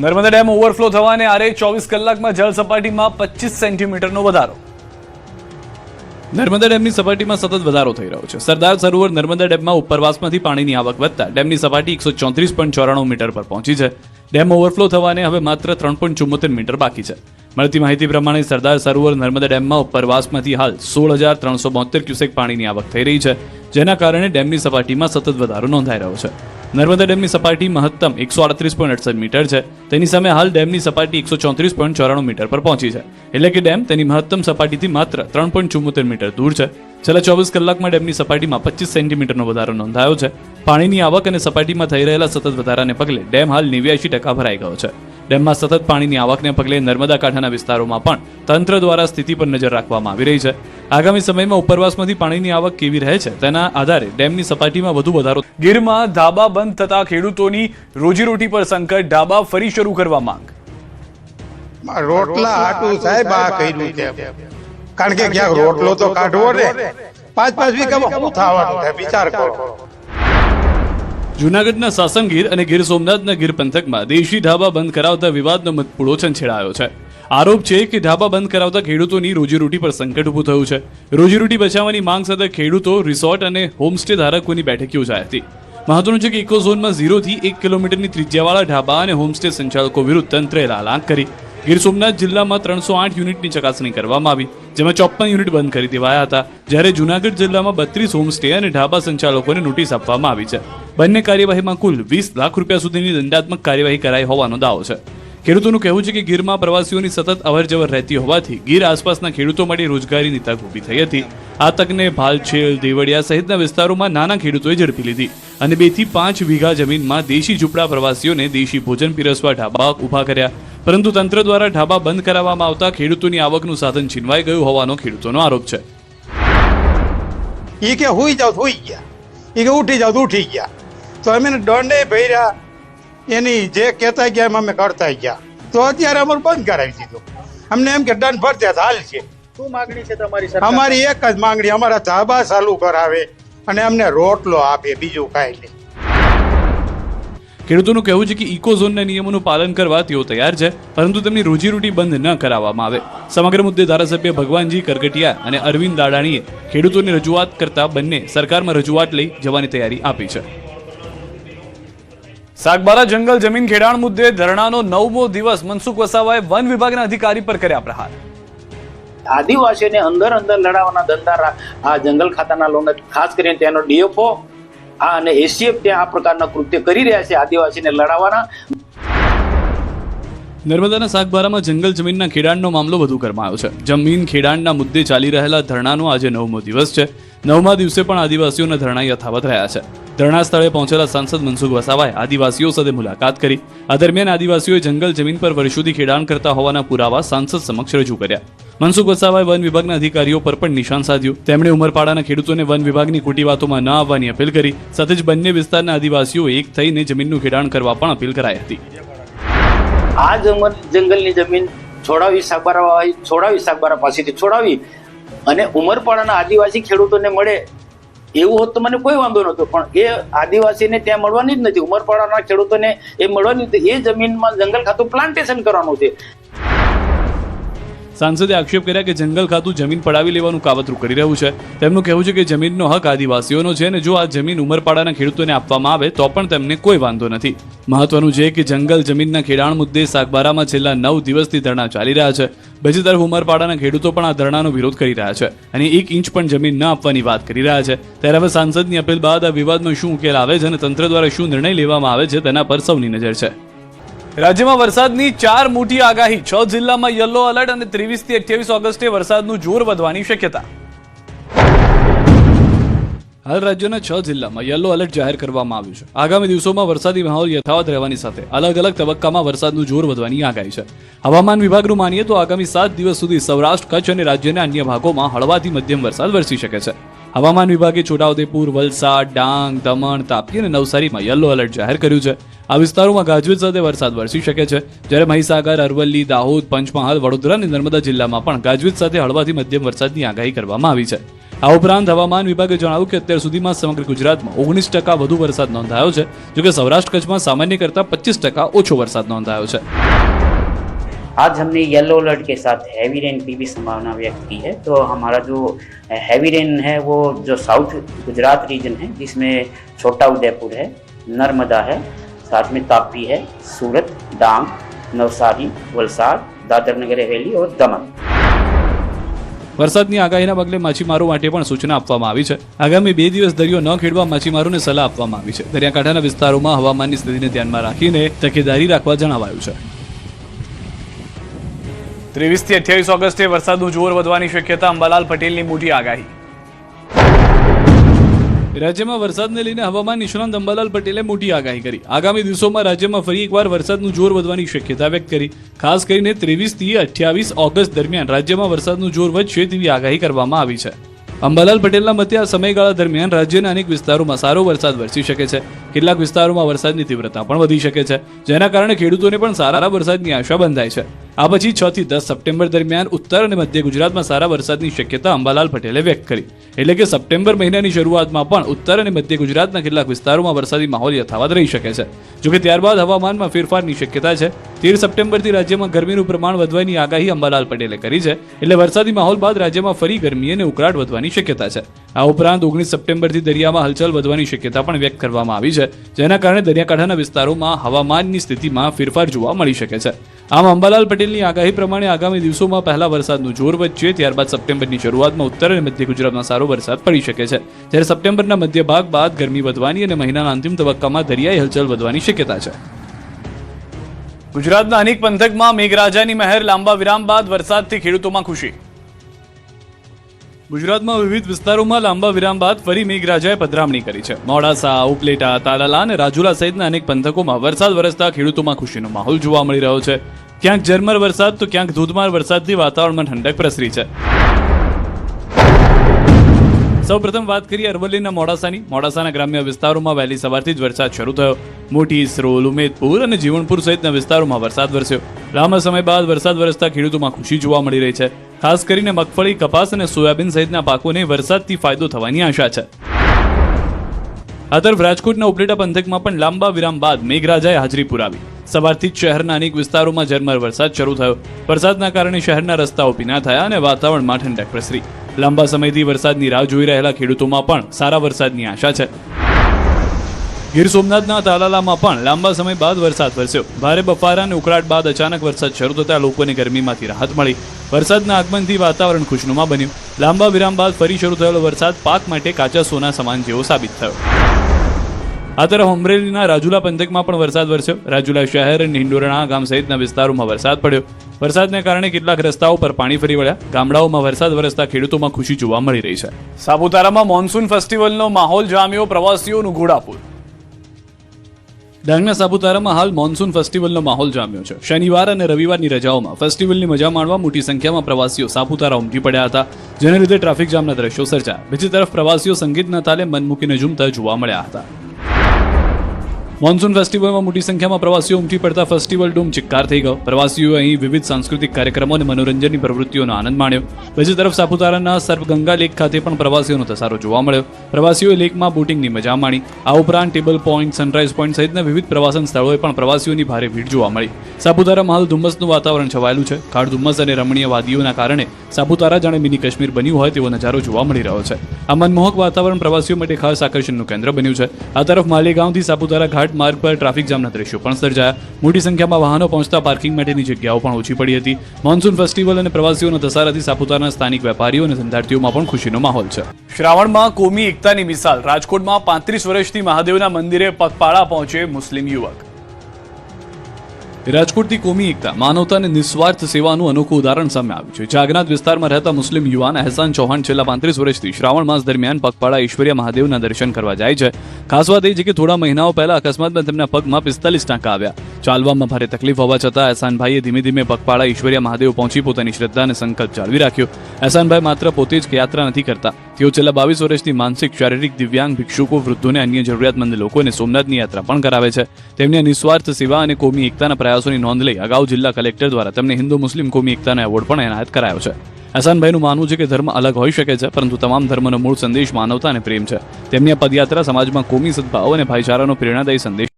Narmada dam overflow થવાને આરે 24 કલાકમાં જળ સપાટીમાં 25 સેન્ટીમીટરનો વધારો. નર્મદા ડેમની સપાટીમાં સતત વધારો થઈ રહ્યો છે. સરદાર સરોવર નર્મદા ડેમમાં ઉપરવાસમાંથી પાણીની આવક વધતા ડેમની સપાટી 134.94 મીટર પર પહોંચી છે. ડેમ ઓવરફ્લો થવાને હવે માત્ર 3.74 મીટર બાકી છે. મળતી માહિતી પ્રમાણે સરદાર સરોવર નર્મદા ડેમમાં ઉપરવાસમાંથી હાલ 16,372 ક્યુસેક પાણીની આવક થઈ રહી છે, જેના કારણે ડેમની સપાટીમાં સતત વધારો નોંધાઈ રહ્યો છે. નર્મદા ડેમની સપાટી મહત્તમ 138.68 મીટર છે. તેની સામે હાલ ડેમની સપાટી 134.94 મીટર પર પહોંચી છે, એટલે કે ડેમ તેની મહત્તમ સપાટીથી માત્ર 3.74 મીટર દૂર છે. છેલ્લા 24 કલાકમાં ડેમની સપાટીમાં 25 સેન્ટીમીટરનો વધારો નોંધાયો છે. પાણીની આવક અને સપાટીમાં થઈ રહેલા સતત વધારાને પગલે ડેમ હાલ 89% ભરાઈ ગયો છે. ડેમમાં સતત પાણીની આવકને પગલે નર્મદા કાંઠાના વિસ્તારોમાં પણ તંત્ર દ્વારા સ્થિતિ પર નજર રાખવામાં આવી રહી છે. આગામી સમયમાં ઉપરવાસમાંથી પાણીની આવક કેવી રહે છે તેના આધારે ડેમની સપાટીમાં વધુ વધારો. ગીરમાં ધાબા બંધ થતા ખેડૂતોની રોજીરોટી પર સંકટ, ધાબા ફરી શરૂ કરવા માંગ. રોટલા હાટું સાહેબ આ કર્યું છે, કારણ કે ક્યાંક રોટલો તો કાઢવો ને, 5-5 વીઘામાં શું થવાનું છે વિચાર કરો. જૂનાગઢના સાસણગીર અને ગીર સોમનાથના ગીર પંથકમાં દેશી ઢાબા બંધ કરાવતા વિવાદનો મતપૂળો છંછેડાયો છે. આરોપ છે કે ઢાબા બંધ કરાવતા ખેડૂતોની રોજીરોટી પર સંકટ ઊભું થયું છે. રોજીરોટી બચાવવાની માંગ સાથે ખેડૂતો, રિસોર્ટ અને હોમસ્ટે ધારકોની બેઠક યોજાઈ હતી. મહત્વનું છે કે ઇકોઝોનમાં 0 થી 1 કિલોમીટરની ત્રિજ્યાવાળા ઢાબા અને હોમસ્ટે સંચાલકો વિરુદ્ધ તંત્રએ લાલાંક કરી. ગીર સોમનાથ જિલ્લામાં 308 યુનિટની ચકાસણી કરવામાં આવી, જેમાં 54 યુનિટ બંધ કરી દેવાયા હતા, જ્યારે જૂનાગઢ જિલ્લામાં 32 હોમસ્ટે અને ઢાબા સંચાલકોને નોટિસ આપવામાં આવી છે. બંને કાર્યવાહીમાં કુલ 20 લાખ રૂપિયા સુધીની દંડાત્મક કાર્યવાહી કરાઈ હોવાનો દાવો છે. ખેડૂતોનું કહેવું છે કે ગીરમાં પ્રવાસીઓની સતત અવરજવર રહેતી હોવાથી ગીર આસપાસના ખેડૂતો માટે રોજગારીની તક ઊભી થઈ હતી. આ તકને ભાલછેલ, દેવળિયા સહિતના વિસ્તારોમાં નાના ખેડૂતોએ ઝડપી લીધી અને 2 થી 5 વીઘા જમીનમાં દેશી ઝૂંપડા પ્રવાસીઓને દેશી ભોજન પીરસવા ઢાબા ઊભા કર્યા. પરંતુ તંત્ર દ્વારા ઢાબા બંધ કરાવવામાં આવતા ખેડૂતોની આવકનું સાધન છીનવાઈ ગયું હોવાનો ખેડૂતોનો આરોપ છે. એ કે હુઈ જાવ હુઈ ગયા, એ કે ઉઠી જાવ ઉઠી ગયા, તો અમે દંડે ભર્યા, એની જે કહેતા ગયા એમ અમે કરતા ગયા, તો અત્યારે અમારું બંધ કરાવી દીધું. અમને એમ કે દંડ ભરતે હાલ છે. શું માંગણી છે તમારી સરકાર? અમારી એક જ માંગણી, અમારા ધાબા ચાલુ કરાવે અને અમને રોટલો આપે, બીજું કાંઈ નહીં. ખેડૂતોનું કહેવું છે કે ઇકોઝોનના નિયમોનું પાલન કરવા તેઓ તૈયાર છે, પરંતુ તેમની રોજીરોટી બંધ ન કરાવવામાં આવે. સમગ્ર મુદ્દે ધારાસભ્ય ભગવાનજી કરગટિયા અને અરવિંદ દાડાણીએ ખેડૂતોની રજૂઆત કરતા બંને સરકારમાં રજૂઆત લઈ જવાની તૈયારી આપી છે. સાગબારા જંગલ જમીન ખેડાણ મુદ્દે ધરણાનો 9મો દિવસ. મનસુખ વસાવાએ વન વિભાગના અધિકારી પર કર્યા પ્રહાર. આદિવાસીઓને અંદર લડાવવાના ધંધા આ જંગલ ખાતાના લોકોને, ખાસ કરીને તેનો ડીએફઓ અને એસીએફ ત્યાં આ પ્રકારના કૃત્ય કરી રહ્યા છે આદિવાસીને લડાવવાના. નર્મદાના સાગબારામાં જંગલ જમીનના ખેડાણનો મામલો વધુ ગરમાયો છે. જમીન ખેડાણના મુદ્દે ચાલી રહેલા ધરણાનો આજે 9મો દિવસ છે. 9મા દિવસે પણ આદિવાસીઓના ધરણા યથાવત રહ્યા છે. ધરણા સ્થળે પહોંચેલા સાંસદ મનસુખ વસાવાએ આદિવાસીઓ સાથે મુલાકાત કરી. આ દરમિયાન આદિવાસીઓએ જંગલ જમીન પર વર્ષોથી ખેડાણ કરતા હોવાના પુરાવા સાંસદ સમક્ષ રજૂ કર્યા. મનસુખ વસાવાએ વન વિભાગના અધિકારીઓ પર પણ નિશાન સાધ્યું. તેમણે ઉમરપાડાના ખેડૂતોને વન વિભાગની ખોટી વાતોમાં ન આવવાની અપીલ કરી. સાથે જ બંને વિસ્તારના આદિવાસીઓ એક થઈને જમીનનું ખેડાણ કરવા પણ અપીલ કરાઈ હતી. આ જંગલની જમીન સાગબારા પાસેથી છોડાવી અને ઉમરપાડાના આદિવાસી ખેડૂતોને મળે એવું હોત તો મને કોઈ વાંધો નહોતો, પણ એ આદિવાસીને ત્યાં મળવાની જ નથી. ઉમરપાડાના ખેડૂતોને એ મળવાની નથી. એ જમીનમાં જંગલ ખાતું પ્લાન્ટેશન કરવાનું છે. સાંસદે આક્ષેપ કર્યા કે જંગલ ખાતું જમીન પડાવી લેવાનું કાવતરું કરી રહ્યું છે. તેમનું કહેવું છે કે જમીનનો હક આદિવાસીઓનો છે અને જો આ જમીન ઉમરપાડાના ખેડૂતોને આપવામાં આવે તો પણ તેમને કોઈ વાંધો નથી. મહત્વનું છે કે જંગલ જમીનના ખેડાણ મુદ્દે સાગબારામાં છેલ્લા 9 દિવસથી ધરણા ચાલી રહ્યા છે. બીજી તરફ ઉમરપાડાના ખેડૂતો પણ આ ધરણાનો વિરોધ કરી રહ્યા છે અને 1 ઇંચ પણ જમીન ન આપવાની વાત કરી રહ્યા છે. ત્યારે હવે સાંસદની અપીલ બાદ આ વિવાદમાં શું ઉકેલ આવે છે અને તંત્ર દ્વારા શું નિર્ણય લેવામાં આવે છે તેના પર સૌની નજર છે. રાજ્યમાં વરસાદની 4 મોટી આગાહી. 6 જિલ્લામાં યલો એલર્ટ અને 23 થી 28 ઓગસ્ટે વરસાદનું જોર વધવાની શક્યતા. હાલ રાજ્યના 6 જિલ્લામાં યલો એલર્ટ જાહેર કરવામાં આવ્યું છે. આગામી દિવસોમાં વરસાદી માહોલ યથાવત રહેવાની સાથે અલગ અલગ તબક્કામાં વરસાદનું જોર વધવાની આગાહી છે. હવામાન વિભાગનું માનીએ તો આગામી 7 દિવસ સુધી સૌરાષ્ટ્ર, કચ્છ અને રાજ્યના અન્ય ભાગોમાં હળવાથી મધ્યમ વરસાદ વરસી શકે છે. હવામાન વિભાગે છોટાઉદેપુર, વલસાડ, ડાંગ, દમણ, તાપી અને નવસારીમાં યલો એલર્ટ જાહેર કર્યું છે. આ વિસ્તારોમાં ગાજવીજ સાથે વરસાદ વરસી શકે છે, જ્યારે મહીસાગર, અરવલ્લી, દાહોદ, પંચમહાલ, વડોદરા અને નર્મદા જિલ્લામાં પણ ગાજવીજ સાથે હળવાથી મધ્યમ વરસાદની આગાહી કરવામાં આવી છે. આ ઉપરાંત હવામાન વિભાગે જણાવ્યું કે અત્યાર સુધીમાં સમગ્ર ગુજરાતમાં 19% વધુ વરસાદ નોંધાયો છે, જોકે સૌરાષ્ટ્ર કચ્છમાં સામાન્ય કરતાં 25% ઓછો વરસાદ નોંધાયો છે. आज हमने येलो अलर्ट के साथ हैवी रेन की भी संभावना व्यक्त की है. तो हमारा जो हैवी रेन है वो जो साउथ गुजरात रीजन है जिसमें छोटा उदयपुर है, नर्मदा है, साथ में तापी है, सूरत, डांग, नवसारी, वलसाड, दादर नगर हवेली और दमन. વરસાદની આગાહીના પગલે માછીમારો માટે પણ સૂચના આપવામાં આવી છે. આગામી 2 દિવસ દરિયો ન ખેડવા માછીમારોને સલાહ આપવામાં આવી છે. દરિયાકાંઠાના વિસ્તારોમાં હવામાનની સ્થિતિને ધ્યાનમાં રાખીને તકેદારી રાખવા જણાવાયું છે. 23 થી 28 ઓગસ્ટે વરસાદનું જોર વધવાની શક્યતા, અંબાલાલ પટેલની મોટી આગાહી. રાજ્યમાં વરસાદને લઈને હવામાન નિષ્ણાંત અંબાલાલ પટેલે મોટી આગાહી કરી. આગામી દિવસોમાં રાજ્યમાં ફરી એકવાર વરસાદનું જોર વધવાની શક્યતા વ્યક્ત કરી. ખાસ કરીને 23 થી 28 ઓગસ્ટ દરમિયાન રાજ્યમાં વરસાદનું જોર વધશે તેવી આગાહી કરવામાં આવી છે. અંબાલાલ પટેલના મતે આ સમયગાળા દરમિયાન રાજ્યના અનેક વિસ્તારોમાં સારો વરસાદ વરસી શકે છે. કેટલાક વિસ્તારોમાં વરસાદની તીવ્રતા પણ વધી શકે છે, જેના કારણે ખેડૂતોને પણ સારા વરસાદની આશા બંધાય છે. આ પછી 6 થી 10 સપ્ટેમ્બર દરમિયાન ઉત્તર અને મધ્ય ગુજરાતમાં સારા વરસાદની શક્યતા અંબાલાલ પટેલે વ્યક્ત કરી. એટલે કે સપ્ટેમ્બર મહિનાની શરૂઆતમાં પણ ઉત્તર અને મધ્ય ગુજરાતના કેટલાક વિસ્તારોમાં વરસાદી માહોલ યથાવત રહી શકે છે. જોકે ત્યારબાદ હવામાનમાં ફેરફારની શક્યતા છે. 13 સપ્ટેમ્બરથી રાજ્યમાં ગરમીનું પ્રમાણ વધવાની આગાહી અંબાલાલ પટેલે કરી છે. એટલે વરસાદી માહોલ બાદ રાજ્યમાં ફરી ગરમી અને ઉકળાટ વધવાની શક્યતા છે. આ ઉપરાંત 19 સપ્ટેમ્બરથી દરિયામાં હલચલ વધવાની શક્યતા પણ વ્યક્ત કરવામાં આવી છે, જેના કારણે દરિયાકાંઠાના વિસ્તારોમાં હવામાનની સ્થિતિમાં ફેરફાર જોવા મળી શકે છે. આમ અંબાલાલ પટેલની આગાહી પ્રમાણે આગામી દિવસોમાં પહેલા વરસાદનું જોર વધશે, ત્યારબાદ સપ્ટેમ્બરની શરૂઆતમાં ઉત્તર અને મધ્ય ગુજરાતમાં સારો વરસાદ પડી શકે છે. જ્યારે સપ્ટેમ્બરના મધ્ય ભાગ બાદ ગરમી વધવાની અને મહિનાના અંતિમ તબક્કામાં દરિયાઈ હલચલ વધવાની શક્યતા છે. ગુજરાતના અનેક પંથકમાં મેઘરાજાની મહેર, લાંબા વિરામ બાદ વરસાદથી ખેડૂતોમાં ખુશી. ગુજરાતમાં વિવિધ વિસ્તારોમાં લાંબા વિરામ બાદ ફરી મેઘરાજાએ પધરામણી કરી છે. મોડાસા, ઉપલેટા, તાલાલા અને રાજુલા સહિતના અનેક પંથકોમાં વરસાદ વરસતા ખેડૂતોમાં ખુશીનો માહોલ જોવા મળી રહ્યો છે. ક્યાંક ઝરમર વરસાદ તો ક્યાંક ધોધમાર વરસાદથી વાતાવરણમાં ઠંડક પ્રસરી છે. સૌપ્રથમ વાત કરીએ અરવલ્લીના મોડાસાની. મોડાસાના ગ્રામ્ય વિસ્તારોમાં વહેલી સવારથી જ વરસાદ શરૂ થયો. મોટી, ઇસરોલ, ઉમેદપુર અને જીવણપુર સહિતના વિસ્તારોમાં વરસાદ વરસ્યો. લાંબા સમય બાદ વરસાદ વરસતા ખેડૂતોમાં ખુશી જોવા મળી રહી છે. ખાસ કરીને મગફળી, કપાસ અને સોયાબીન સહિતના પાકોને વરસાદથી ફાયદો થવાની આશા છે. આ તરફ રાજકોટના ઉપલેટા પંથકમાં પણ લાંબા વિરામ બાદ મેઘરાજાએ હાજરી પુરાવી. સવારથી જ શહેરના અનેક વિસ્તારોમાં ઝરમર વરસાદ શરૂ થયો. વરસાદના કારણે શહેરના રસ્તાઓ ભીના થયા અને વાતાવરણમાં ઠંડક પ્રસરી. લાંબા સમયથી વરસાદની રાહ જોઈ રહેલા ખેડૂતોમાં પણ સારા વરસાદની આશા છે. ગીર સોમનાથના તાલાલામાં પણ લાંબા સમય બાદ વરસાદ વરસ્યો. ભારે બફારા અને ઉકળાટ બાદ અચાનક વરસાદ શરૂ થતાં લોકોને ગરમીમાંથી રાહત મળી. વરસાદના આગમનથી વાતાવરણ ખુશનુમા બન્યું. લાંબા વિરામ બાદ ફરી શરૂ થયેલો વરસાદ પાક માટે કાચા સોના સમાન જેવો સાબિત થયો. આ તરફ અમરેલીના રાજુલા પંથકમાં પણ વરસાદ વરસ્યો. રાજુલા શહેર અને હિંડોરણા ગામ સહિતના વિસ્તારોમાં વરસાદ પડ્યો. વરસાદને કારણે કેટલાક રસ્તાઓ પર પાણી ફરી વળ્યા. ગામડાઓમાં વરસાદ વરસતા ખેડૂતોમાં ખુશી જોવા મળી રહી છે. સાપુતારામાં મોન્સૂન ફેસ્ટિવલનો માહોલ જામ્યો, પ્રવાસીઓનું ઘોડાપુર. ડાંગના સાપુતારામાં હાલ મોન્સૂન ફેસ્ટિવલનો માહોલ જામ્યો છે. શનિવાર અને રવિવારની રજાઓમાં ફેસ્ટિવલની મજા માણવા મોટી સંખ્યામાં પ્રવાસીઓ સાપુતારા ઉમટી પડ્યા હતા, જેને લીધે ટ્રાફિક જામના દ્રશ્યો સર્જાયા. બીજી તરફ પ્રવાસીઓ સંગીતના તાલે મન મૂકીને ઝૂમતા જોવા મળ્યા હતા. મોન્સૂન ફેસ્ટિવલમાં મોટી સંખ્યામાં પ્રવાસીઓ ઉમટી પડતા ફેસ્ટિવલ ડૂમ ચિક્કાર થઈ ગયો. પ્રવાસીઓએ અહીં વિવિધ સાંસ્કૃતિક કાર્યક્રમો અને મનોરંજનની પ્રવૃત્તિઓનો આનંદ માણ્યો. બીજી તરફ સાપુતારાના સર્પગંગા લેક ખાતે પણ પ્રવાસીઓનો ધસારો જોવા મળ્યો. પ્રવાસીઓએ લેકમાં બોટિંગની મજા માણી. આ ઉપરાંત ટેબલ પોઈન્ટ, સનરાઈઝ પોઈન્ટ સહિતના વિવિધ પ્રવાસન સ્થળોએ પણ પ્રવાસીઓની ભારે ભીડ જોવા મળી. સાપુતારામાં હાલ ધુમ્મસનું વાતાવરણ છવાયેલું છે. ગાઢ ધુમ્મસ અને રમણીય વાદીઓના કારણે સાપુતારા જાણે મિની કાશ્મીર બન્યું હોય તેવો નજારો જોવા મળી રહ્યો છે. આ મનમોહક વાતાવરણ પ્રવાસીઓ માટે ખાસ આકર્ષણનું કેન્દ્ર બન્યું છે. આ તરફ માલેગાંવથી સાપુતારા ઘાટ માર્ગ પર ટ્રાફિક જામના દ્રશ્યો પણ સર્જાયા. મોટી સંખ્યામાં વાહનો પહોંચતા પાર્કિંગ માટેની જગ્યાઓ પણ ઓછી પડી હતી. મોન્સૂન ફેસ્ટિવલ અને પ્રવાસીઓના ધસારાથી સાપુતારાના સ્થાનિક વેપારીઓ અને ધંધાર્થીઓમાં પણ ખુશીનો માહોલ છે. શ્રાવણમાં કોમી એકતાની મિસાલ. રાજકોટમાં 35 વર્ષથી મહાદેવના મંદિરે પગપાળા પહોંચે મુસ્લિમ યુવક. રાજકોટથી કોમી એકતા, માનવતા અને નિસ્વાર્થ સેવાનું અનોખું ઉદાહરણ સામે આવ્યું છે. જાગનાથ વિસ્તારમાં રહેતા મુસ્લિમ યુવાન અહેસાન ચૌહાણ છેલ્લા 35 વર્ષથી શ્રાવણ માસ દરમિયાન પગપાળા ઈશ્વરીય મહાદેવના દર્શન કરવા જાય છે. ખાસ વાત એ છે કે થોડા મહિનાઓ પહેલા અકસ્માતમાં તેમના પગમાં 45 ટાંકા આવ્યા, ચાલવામાં ભારે તકલીફ હોવા છતાં અહેસાનભાઈએ ધીમે ધીમે પગપાળા ઈશ્વરિયા મહાદેવ પહોંચી પોતાની શ્રદ્ધા અને સંકલ્પ જાળવી રાખ્યો. અહેસાનભાઈ માત્ર પોતે જ યાત્રા નથી કરતા. તેઓ છેલ્લા 22 વર્ષથી માનસિક, શારીરિક, દિવ્યાંગ, ભિક્ષુકો, વૃદ્ધોને, અન્ય જરૂરિયાતમંદ લોકોને સોમનાથની યાત્રા પણ કરાવે છે. તેમની નિસ્વાર્થ સેવા અને કોમી એકતાના પ્રયાસોની નોંધ લઈ અગાઉ જિલ્લા કલેક્ટર દ્વારા તેમને હિન્દુ મુસ્લિમ કોમી એકતાનો એવોર્ડ પણ એનાયત કરાયો છે. અહેસાનભાઈનું માનવું છે કે ધર્મ અલગ હોઈ શકે છે, પરંતુ તમામ ધર્મનો મૂળ સંદેશ માનવતા અને પ્રેમ છે. તેમની આ પદયાત્રા સમાજમાં કોમી સદભાવ અને ભાઈચારાનો પ્રેરણાદાયી સંદેશ